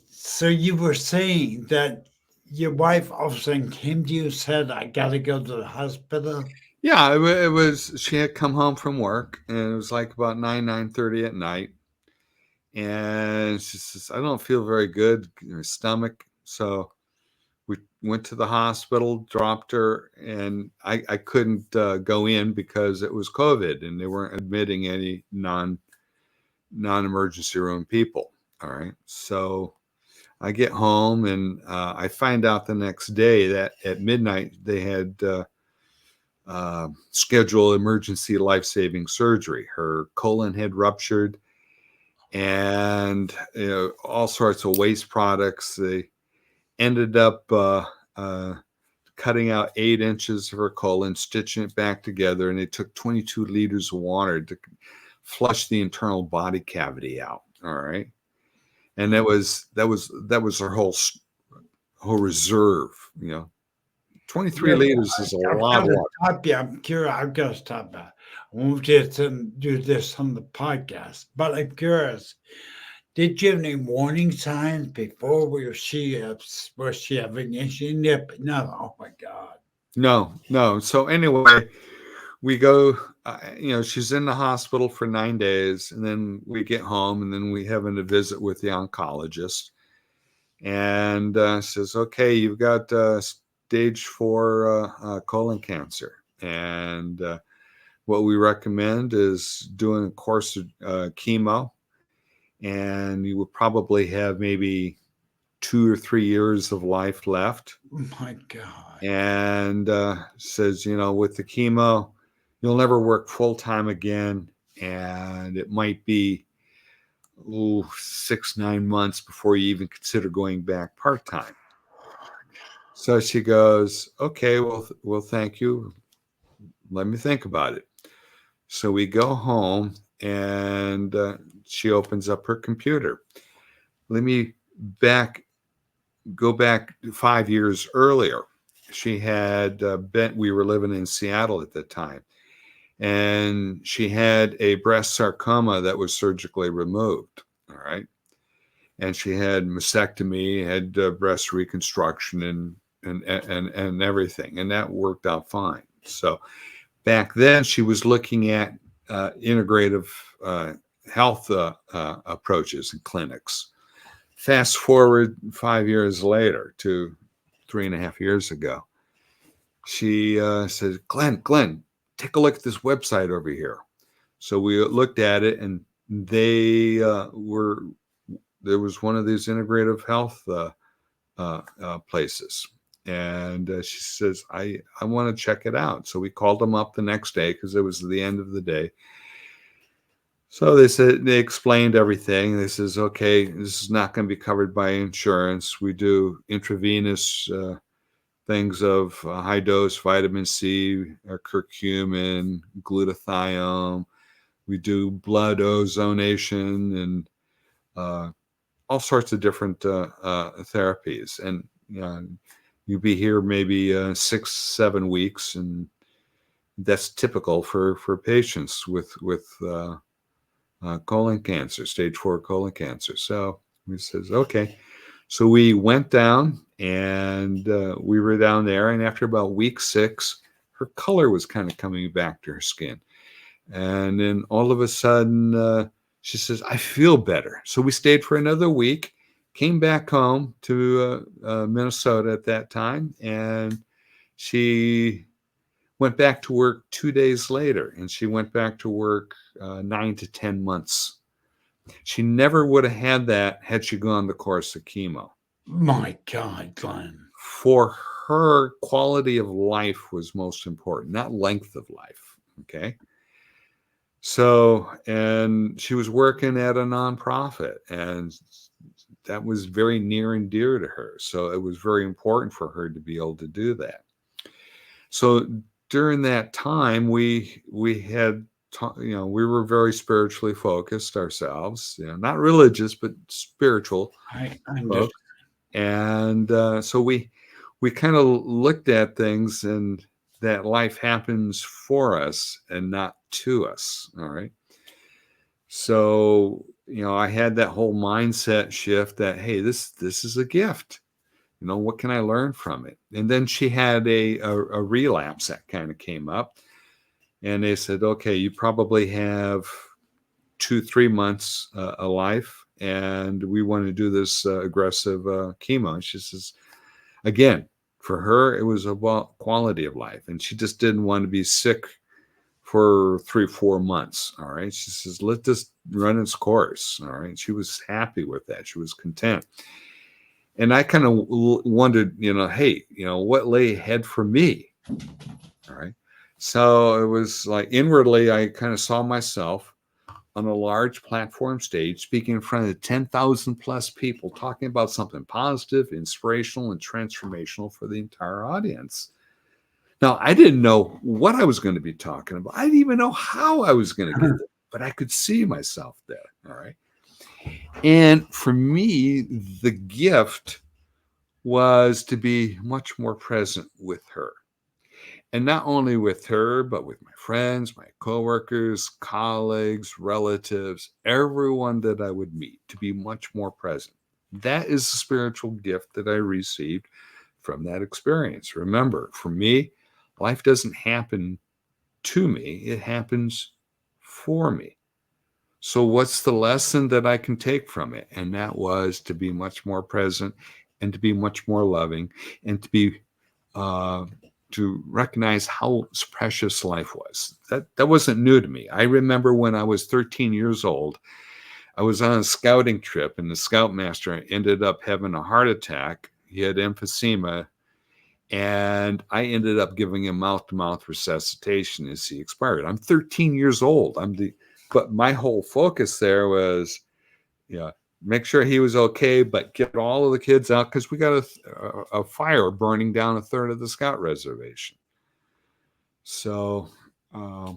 so you were saying that your wife often came to you and said, I got to go to the hospital? Yeah, it was. She had come home from work, and it was like about 9:30 at night, and she says, "I don't feel very good in her stomach." So we went to the hospital, dropped her, and I couldn't go in because it was COVID, and they weren't admitting any non-emergency room people. All right, so I get home, and I find out the next day that at midnight they had scheduled emergency life-saving surgery. Her colon had ruptured, and all sorts of waste products. They ended up cutting out 8 inches of her colon, stitching it back together, and they took 22 liters of water to flush the internal body cavity out. All right, and that was her whole reserve. 23 Yes, liters is a I've lot got of to water. stop you. I'm curious. I've got to stop you. I won't do this on the podcast, but I'm curious. Did you have any warning signs before? Was she having issue? Nip? No. Oh my God. No. So anyway, we go. She's in the hospital for 9 days, and then we get home, and then we have a visit with the oncologist, and says, "Okay, you've got stage 4 colon cancer, and what we recommend is doing a course of chemo, and you will probably have maybe 2 or 3 years of life left." Oh my God. And says, with the chemo, you'll never work full time again, and it might be 6, 9 months before you even consider going back part time. So she goes, "Okay, well, thank you. Let me think about it." So we go home, and she opens up her computer. Let me back go back 5 years earlier. She had we were living in Seattle at the time, and she had a breast sarcoma that was surgically removed. All right. And she had mastectomy, had breast reconstruction, and everything. And that worked out fine. So back then, she was looking at integrative health approaches and clinics. Fast forward 5 years later to 3.5 years ago, she said, Glenn, take a look at this website over here. So we looked at it, and they there was one of these integrative health places. And she says, I want to check it out. So we called them up the next day because it was the end of the day. So they explained everything. They says, okay, this is not going to be covered by insurance. We do intravenous things of high dose vitamin C, curcumin, glutathione. We do blood ozonation and all sorts of different therapies. And you'd be here maybe 6, 7 weeks, and that's typical for patients with colon cancer, stage 4 colon cancer. So he says, okay. So we went down, and we were down there. And after about week 6, her color was kind of coming back to her skin. And then all of a sudden, she says, I feel better. So we stayed for another week, came back home to Minnesota at that time. And she went back to work 2 days later, and she went back to work 9 to 10 months. She never would have had that had she gone the course of chemo. My God, Glenn. For her, quality of life was most important, not length of life. Okay. So, and she was working at a nonprofit, and that was very near and dear to her. So it was very important for her to be able to do that. So during that time, we had, we were very spiritually focused ourselves, not religious, but spiritual. I understand. Folks. And so we kind of looked at things, and that life happens for us and not to us. All right. So I had that whole mindset shift that, hey, this is a gift. What can I learn from it? And then she had a relapse that kind of came up, and they said, okay, you probably have 2-3 months alive, and we want to do this aggressive chemo. And she says, again, for her, it was about quality of life, and she just didn't want to be sick for 3-4 months. All right. She says, let this run its course. All right. She was happy with that. She was content. And I kind of wondered, hey, what lay ahead for me? All right. So it was like inwardly, I kind of saw myself on a large platform stage speaking in front of 10,000 plus people, talking about something positive, inspirational, and transformational for the entire audience. Now, I didn't know what I was going to be talking about. I didn't even know how I was going to get there, but I could see myself there. All right. And for me, the gift was to be much more present with her. And not only with her, but with my friends, my coworkers, colleagues, relatives, everyone that I would meet, to be much more present. That is the spiritual gift that I received from that experience. Remember, for me, life doesn't happen to me, it happens for me. So, what's the lesson that I can take from it? And that was to be much more present and to be much more loving and to recognize how precious life was. That wasn't new to me. I remember when I was 13 years old, I was on a scouting trip, and the scoutmaster ended up having a heart attack. He had emphysema, and I ended up giving him mouth-to-mouth resuscitation as he expired. I'm 13 years old. But my whole focus there was, make sure he was okay, but get all of the kids out because we got a fire burning down a third of the scout reservation. So it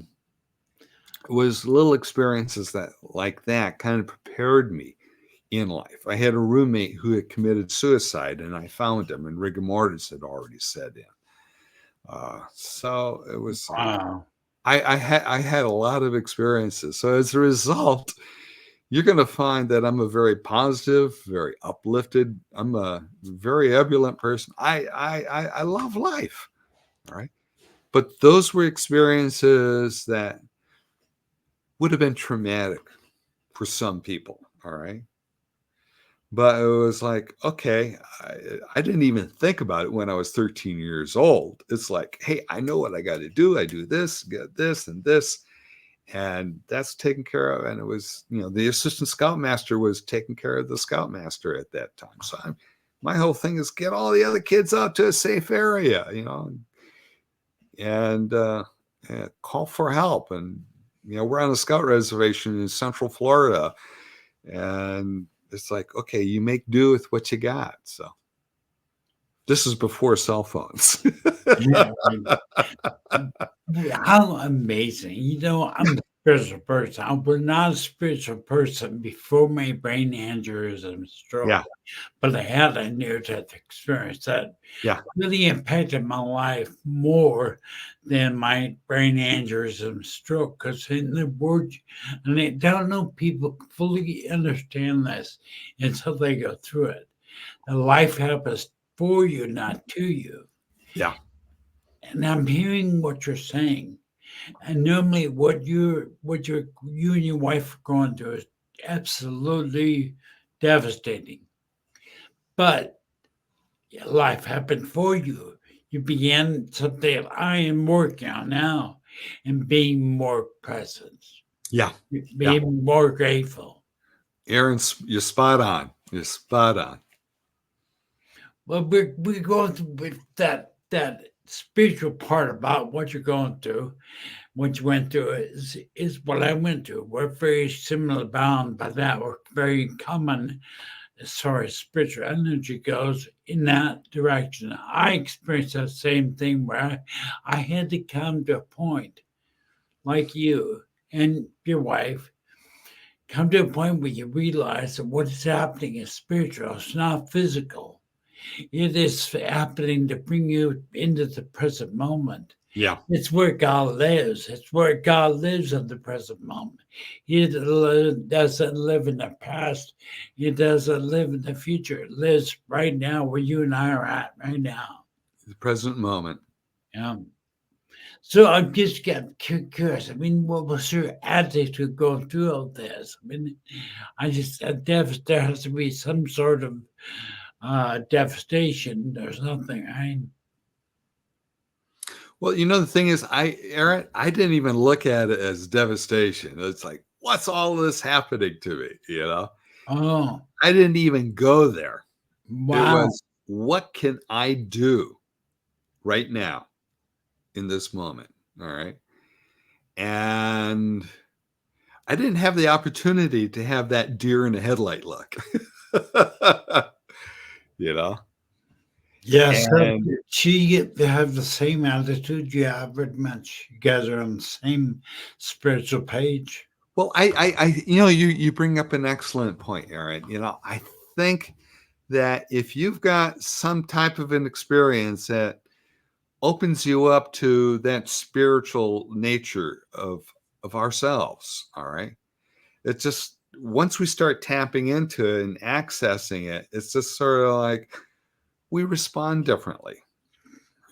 was little experiences like that kind of prepared me in life. I had a roommate who had committed suicide, and I found him, and rigor mortis had already set in. So it was. Wow. I had a lot of experiences. So as a result, you're going to find that I'm a very positive, very uplifted. I'm a very ebullient person. I love life. All right. But those were experiences that would have been traumatic for some people. All right. But it was like, okay, I didn't even think about it when I was 13 years old. It's like, hey, I know what I got to do. I do this, get this, and this. And that's taken care of. And it was, the assistant scoutmaster was taking care of the scoutmaster at that time. So my whole thing is get all the other kids out to a safe area, and call for help. And, we're on a scout reservation in Central Florida. And it's like, okay, you make do with what you got. So this is before cell phones. Yeah, how amazing. I'm a spiritual person. I was not a spiritual person before my brain aneurysm stroke, Yeah. but I had a near-death experience that Yeah. really impacted my life more than my brain aneurysm stroke. Because in the word, and I don't know people fully understand this until they go through it. The life happens for you, not to you. Yeah. And I'm hearing what you're saying. And normally, you and your wife are going through is absolutely devastating. But life happened for you. You began something I am working on now, and being more present, Yeah. being more grateful. Aaron, you're spot on. You're spot on. Well, we're going through with that spiritual part about what you're going through. What you went through is what I went through. We're very similar bound by that. We're very common as far as spiritual energy goes in that direction. I experienced that same thing where I had to come to a point like you and your wife, come to a point where you realize that what is happening is spiritual, it's not physical. It is happening to bring you into the present moment. Yeah. It's where God lives. It's where God lives in the present moment. He doesn't live in the past. He doesn't live in the future. It lives right now where you and I are at right now. The present moment. Um, so I'm just getting curious. I mean, what was your attitude going through all this? I mean, there has to be some sort of devastation. There's nothing. Well, the thing is, Aaron, I didn't even look at it as devastation. It's like, what's all this happening to me? Oh, I didn't even go there. It wow. was, what can I do right now in this moment? All right. And I didn't have the opportunity to have that deer in the headlight look. you know? Yes, And she have the same attitude you have with Mitch. You guys are on the same spiritual page. well, you bring up an excellent point, Aaron. I think that if you've got some type of an experience that opens you up to that spiritual nature of ourselves, all right, it's just once we start tapping into it and accessing it, it's just sort of like we respond differently,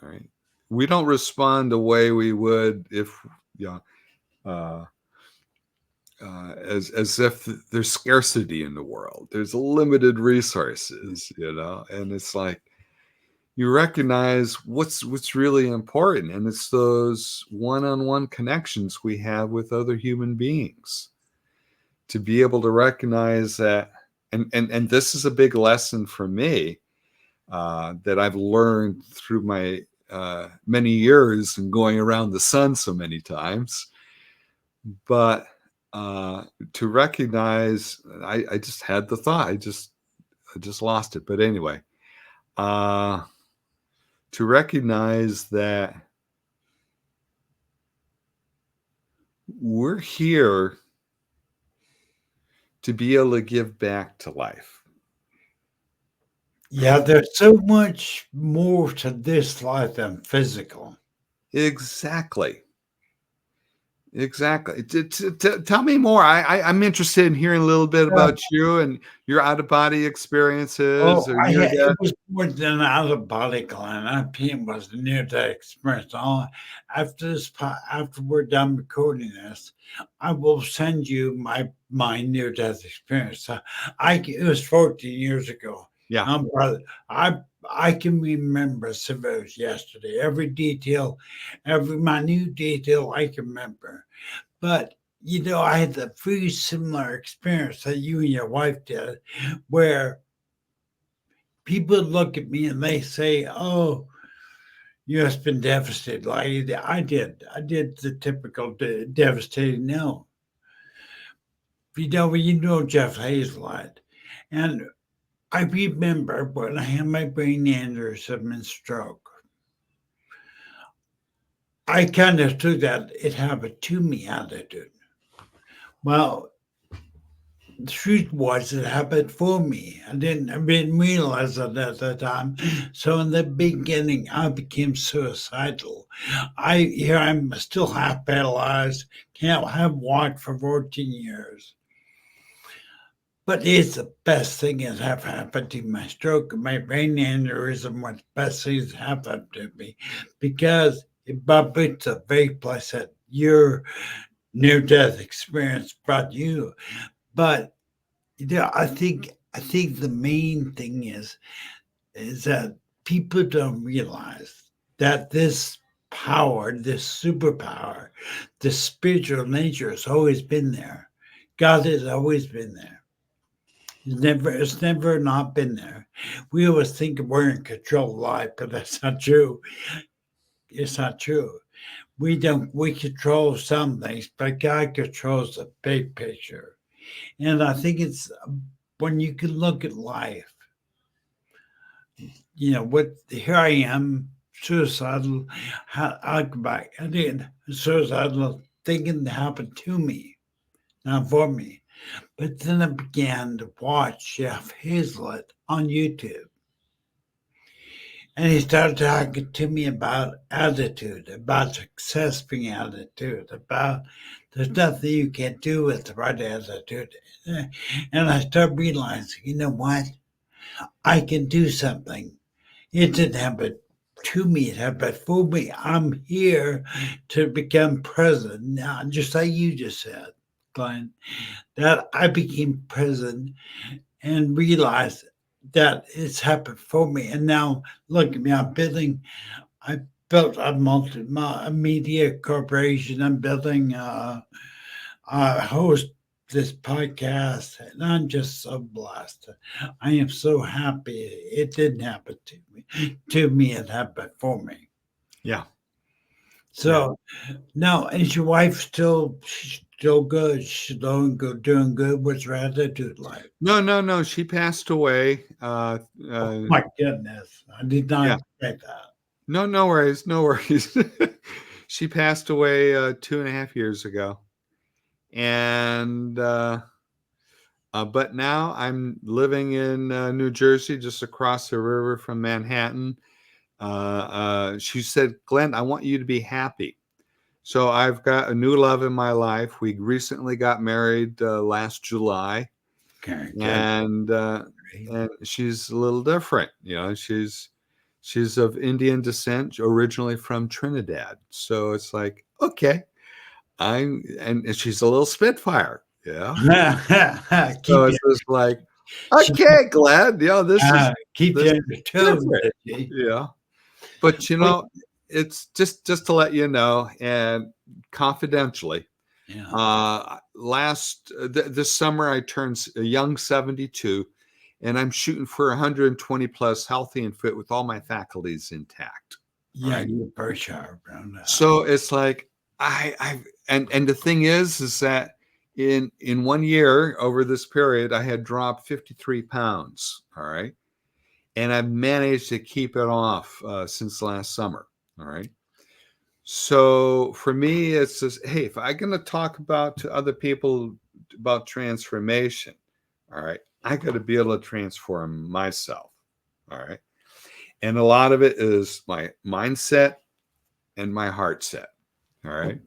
all right. We don't respond the way we would if uh, as if there's scarcity in the world. There's limited resources, and it's like you recognize what's really important, and it's those one-on-one connections we have with other human beings. To be able to recognize that, and this is a big lesson for me that I've learned through my many years and going around the sun so many times, but to recognize, I just had the thought, I just lost it, but anyway, to recognize that we're here to be able to give back to life. Yeah, there's so much more to this life than physical. Exactly. Tell me more. I'm interested in hearing a little bit Uh, about you and your out of body experiences oh, or near it death. was more than out of body, Glen. I pain was a near death experience. After after we're done recording this, I will send you my near death experience. It was 14 years ago. Yeah. Brother, I can remember as if it was yesterday. Every detail, every minute detail I can remember. But I had a very similar experience that you and your wife did, where people look at me and they say, "Oh, you have been devastated." Like I did. I did the typical devastating no. Jeff Hazlett, and I remember when I had my brain aneurysm and stroke. I kind of took that it happened to me attitude. Well, the truth was it happened for me. I didn't realize it at the time. So in the beginning, I became suicidal. I'm still half paralyzed. Have walked for 14 years. But it's the best thing that have happened to my stroke and my brain aneurysm was the best things that happened to me because it brought me to the very place that your near death experience brought you. But I think the main thing is that people don't realize that this power, this superpower, this spiritual nature has always been there. God has always been there. It's never not been there. We always think we're in control of life, but that's not true. It's not true. We control some things, but God controls the big picture. And I think it's when you can look at life, what here I am, suicidal. I'll go back. I did suicidal thinking it happened to me, not for me. But then I began to watch Chef Hazlett on YouTube. And he started talking to me about attitude, about success being attitude, about there's nothing you can do with the right attitude. And I started realizing, you know what? I can do something. It didn't happen to me, it happened for me. I'm here to become president now, just like you just said, Glenn, that I became president and realized that it's happened for me. And now look at me, I built a multimedia corporation. I'm building host this podcast, and I'm just so blessed. I am so happy it didn't happen to me. To me, it happened for me. Yeah. So now, is your wife she's still good? She's doing good. What's her attitude like? No. She passed away. Oh my goodness, I did not Yeah. expect that. No worries. No worries. She passed away 2.5 years ago. And but now I'm living in New Jersey, just across the river from Manhattan. She said, Glenn, I want you to be happy. So I've got a new love in my life. We recently got married last July, Okay, good. and she's a little different. You know, she's of Indian descent, originally from Trinidad. So it's like, okay, and she's a little Spitfire. Yeah. Keep So you it's just like, she, okay, Glad, keep this you is on your toes. different. Did she? Yeah. But Wait, it's just to let you know, and confidentially, yeah, this summer I turned a young 72, and I'm shooting for 120 plus, healthy and fit, with all my faculties intact. All yeah, right. you're very sharp on that. So it's like and the thing is that in 1 year over this period, I had dropped 53 pounds. All right. And I've managed to keep it off since last summer. All right. So for me, it's just, hey, if I'm going to talk to other people about transformation, all right, I got to be able to transform myself. All right. And a lot of it is my mindset and my heart set. All right.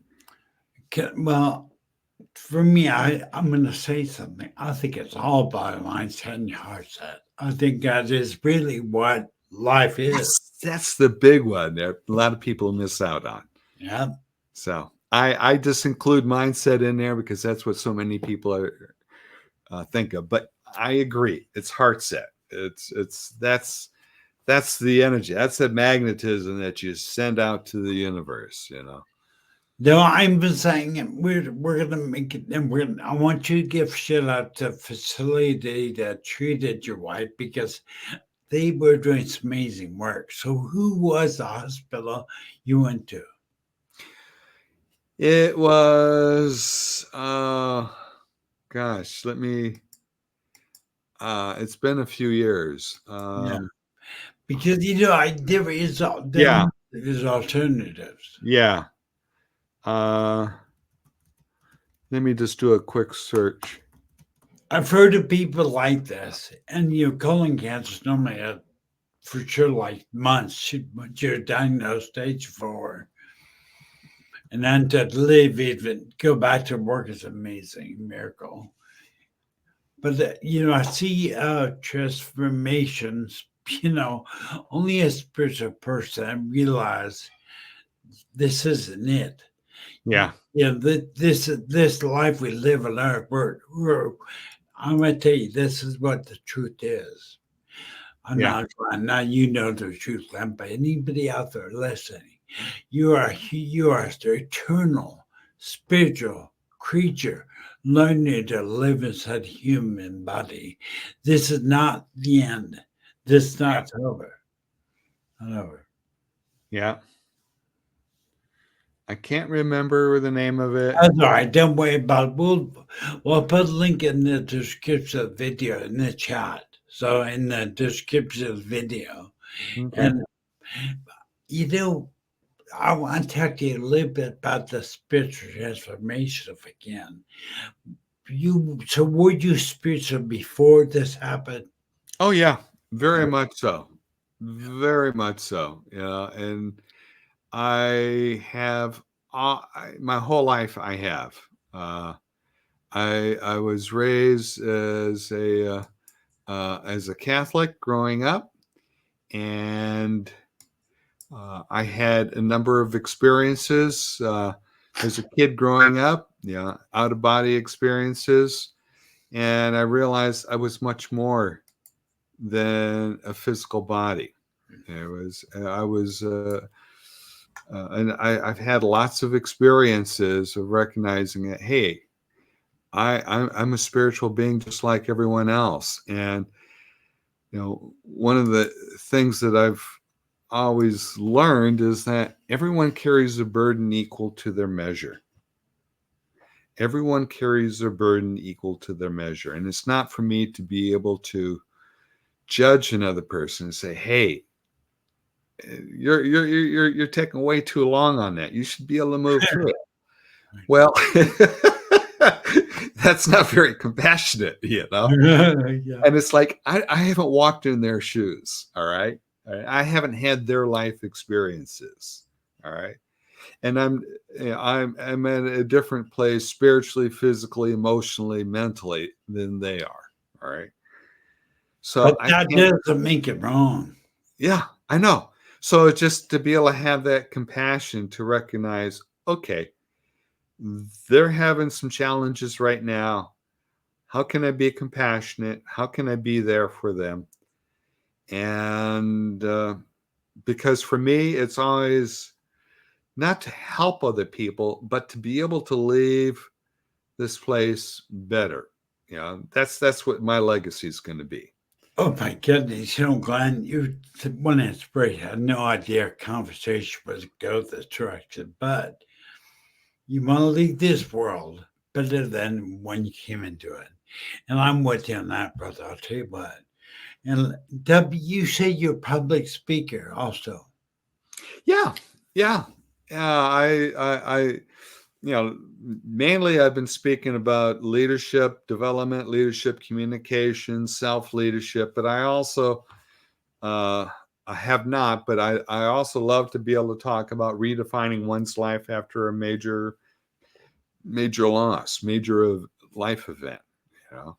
Well, for me, I'm going to say something. I think it's all about mindset and your heart set. I think that is really what life is. That's the big one that a lot of people miss out on. Yeah. So I just include mindset in there because that's what so many people are think of. But I agree, it's heart set. That's the energy. That's the magnetism that you send out to the universe. You know. No, I'm just saying we're gonna make it, and I want you to give shit out to the facility that treated your wife because they were doing some amazing work. So, who was the hospital you went to? It was gosh, let me it's been a few years. Yeah, because Yeah, there's alternatives. yeah. Uh Let me just do a quick search. I've heard of people like this, and colon cancer is normally for sure like months. Once you're diagnosed stage 4, and then to live, even go back to work is amazing miracle. But I see transformations. Only a spiritual person realize this isn't it. Yeah, This life we live on earth. I'm going to tell you, this is what the truth is. I'm yeah, not trying. Now you know the truth, Glenn, but anybody out there listening, you are the eternal spiritual creature learning to live inside a human body. This is not the end. This is yeah, not over. Not over. yeah. I can't remember the name of it. That's all right. Don't worry about it. We'll put a link in the description of the video in the chat. So in the description of the video. Okay. And you know, I want to talk to you a little bit about the spiritual transformation if I can. So were you spiritual before this happened? Oh yeah, very much so. very much so. Yeah, and I have my whole life. I have. Uh, I was raised as a Catholic growing up, and I had a number of experiences as a kid growing up. Yeah, out of body experiences, and I realized I was much more than a physical body. It was I was and I've had lots of experiences of recognizing that, hey, I'm a spiritual being just like everyone else. And one of the things that I've always learned is that everyone carries a burden equal to their measure. Everyone carries their burden equal to their measure. And it's not for me to be able to judge another person and say, hey, you're taking way too long on that. You should be able to move through it. Well, that's not very compassionate, Yeah. And it's like I haven't walked in their shoes. All right. I haven't had their life experiences. All right. And I'm at a different place spiritually, physically, emotionally, mentally than they are. All right. So But I that can't. doesn't make it wrong. Yeah, I know. So just to be able to have that compassion to recognize, okay, they're having some challenges right now. How can I be compassionate? How can I be there for them? And because for me, it's always not to help other people, but to be able to leave this place better. That's what my legacy is going to be. Oh my goodness, Glenn, you one inspiration. I had no idea a conversation was go this direction, but you want to leave this world better than when you came into it. And I'm with you on that, brother. I'll tell you what. And W, you say you're a public speaker also. Yeah, yeah, yeah. Mainly I've been speaking about leadership development, leadership communication, self leadership, but I also uh, I have not, but I also love to be able to talk about redefining one's life after a major loss, major life event. You know,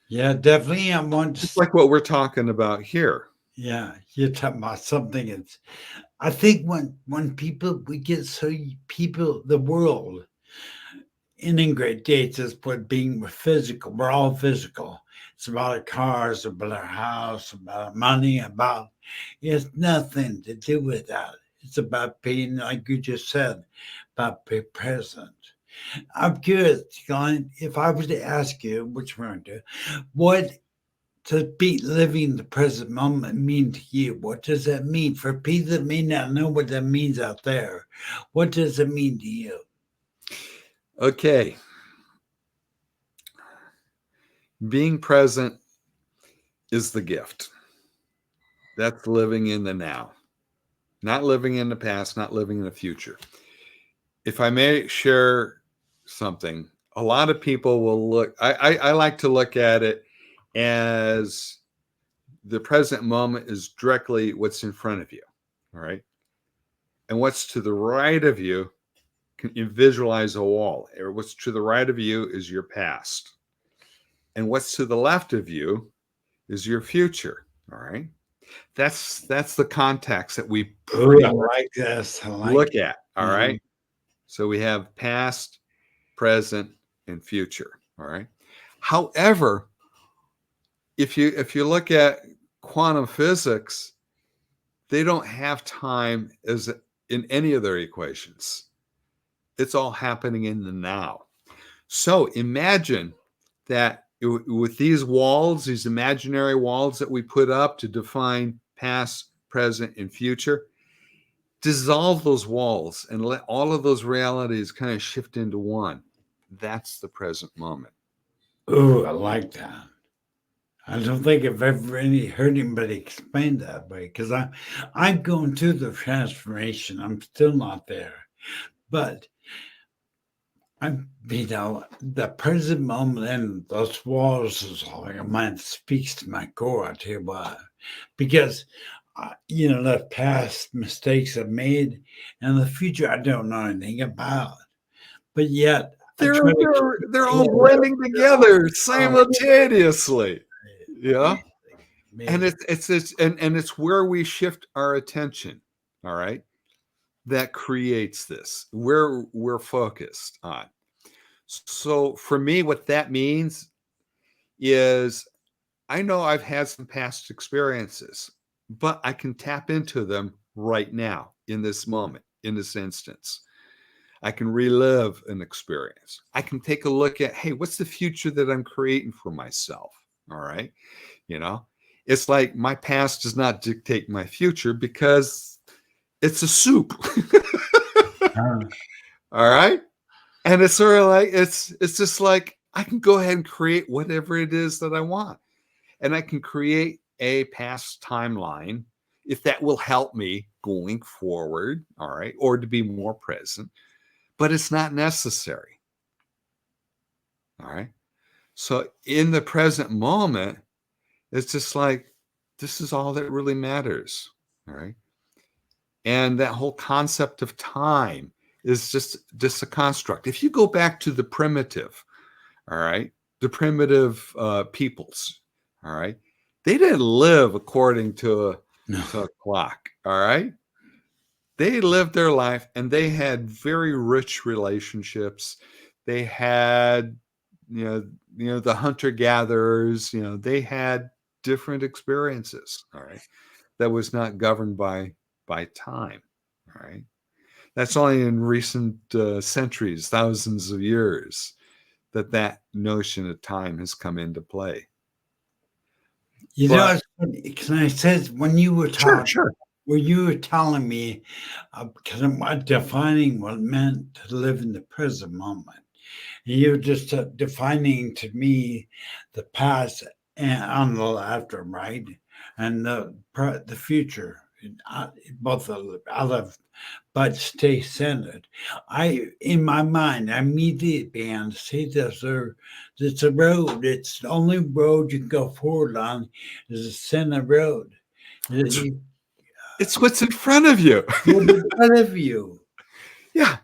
Yeah, definitely. I want just to, like what we're talking about here. yeah, you're talking about something. It's, I think when people, we get so, people, the world, integrate us with being physical. We're all physical. It's about our cars, about our house, about our money, about it's nothing to do with that. It's about being, like you just said, about being present. I'm curious, Glenn, if I was to ask you, which we're going to do, what to be living the present moment mean to you? What does that mean for people that may not know what that means out there? What does it mean to you? Okay, being present is the gift. That's living in the now, not living in the past, not living in the future. If I may share something, a lot of people will look, I like to look at it as the present moment is directly what's in front of you. All right. And what's to the right of you, can you visualize a wall? Or what's to the right of you is your past. And what's to the left of you is your future. All right. That's the context that we Oh, I pretty much like this. I like look it. at. All right. So we have past, present, and future. All right. However, if you look at quantum physics, they don't have time as in any of their equations. It's all happening in the now. So imagine that with these walls, these imaginary walls that we put up to define past, present, and future, dissolve those walls and let all of those realities kind of shift into one. That's the present moment. Oh, I like that. I don't think I've ever really heard anybody explain that way because I'm going through the transformation. I'm still not there, but I'm the present moment and those walls is all like a man speaks to my core. I tell you what, because the past mistakes I've made, and the future I don't know anything about. But yet I They're try to they're keep they're all it blending together simultaneously. Yeah. amazing, And amazing. and it's where we shift our attention. All right. That creates this. Where we're focused on. So for me, what that means is I know I've had some past experiences, but I can tap into them right now in this moment, in this instance. I can relive an experience. I can take a look at, hey, what's the future that I'm creating for myself? All right. You know, it's like my past does not dictate my future because it's a soup. Uh, All right. And it's sort of like, it's just like I can go ahead and create whatever it is that I want. And I can create a past timeline if that will help me going forward. All right. Or to be more present, but it's not necessary. All right. So in the present moment, it's just like, this is all that really matters. All right. And that whole concept of time is just a construct. If you go back to the primitive, all right, the primitive peoples, all right, they didn't live according no. to a clock. All right. They lived their life and they had very rich relationships. They had, the hunter gatherers, they had different experiences. All right. That was not governed by time. All right. That's only in recent centuries, thousands of years, that notion of time has come into play. But It's funny, because I said when you were sure, talking, sure. when you were telling me, because I'm defining what it meant to live in the present moment, and you were just defining to me the past and on the left or right, and the future. Both of them, I love, but stay centered. In my mind, I immediately began to see this. It's a road. It's the only road you can go forward on is a center road. It's, You it's what's in front of you. What in front of you. Yeah.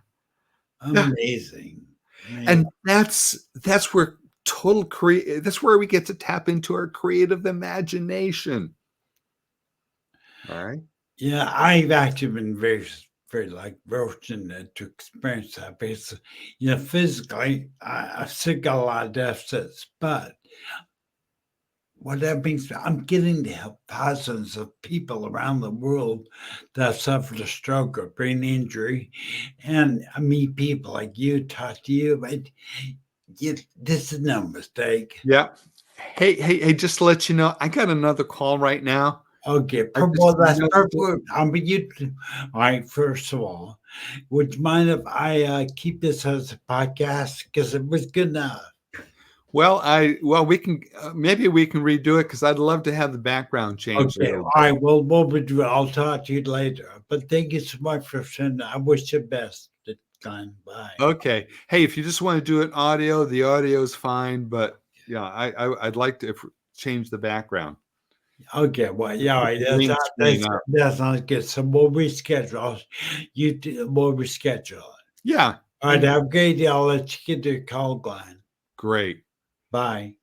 Yeah. Amazing. And Amazing. that's where that's where we get to tap into our creative imagination. All right. Yeah, I've actually been very like fortunate to experience that because, physically, I've still got a lot of deficits, but what that means, I'm getting to help thousands of people around the world that have suffered a stroke or brain injury. And I meet people like you, talk to you, but this is no mistake. Yeah. Hey, just to let you know, I got another call right now. Okay, I just well, that's perfect. But all right, first of all, would you mind if I keep this as a podcast? Because it was good enough. we can maybe we can redo it because I'd love to have the background changed a Okay, all little right, bit. well, what we do, I'll talk to you later. But thank you so much for sending. I wish you the best. Glenn. Bye. Okay. Hey, if you just want to do it audio, the audio is fine. But yeah, I'd like to change the background. Okay, well, yeah, all Put right, the green screen up. that's not good. So we'll reschedule. We'll reschedule it. Yeah. All right, have a great day. I'll let you get to your call, Glenn. Great. Bye.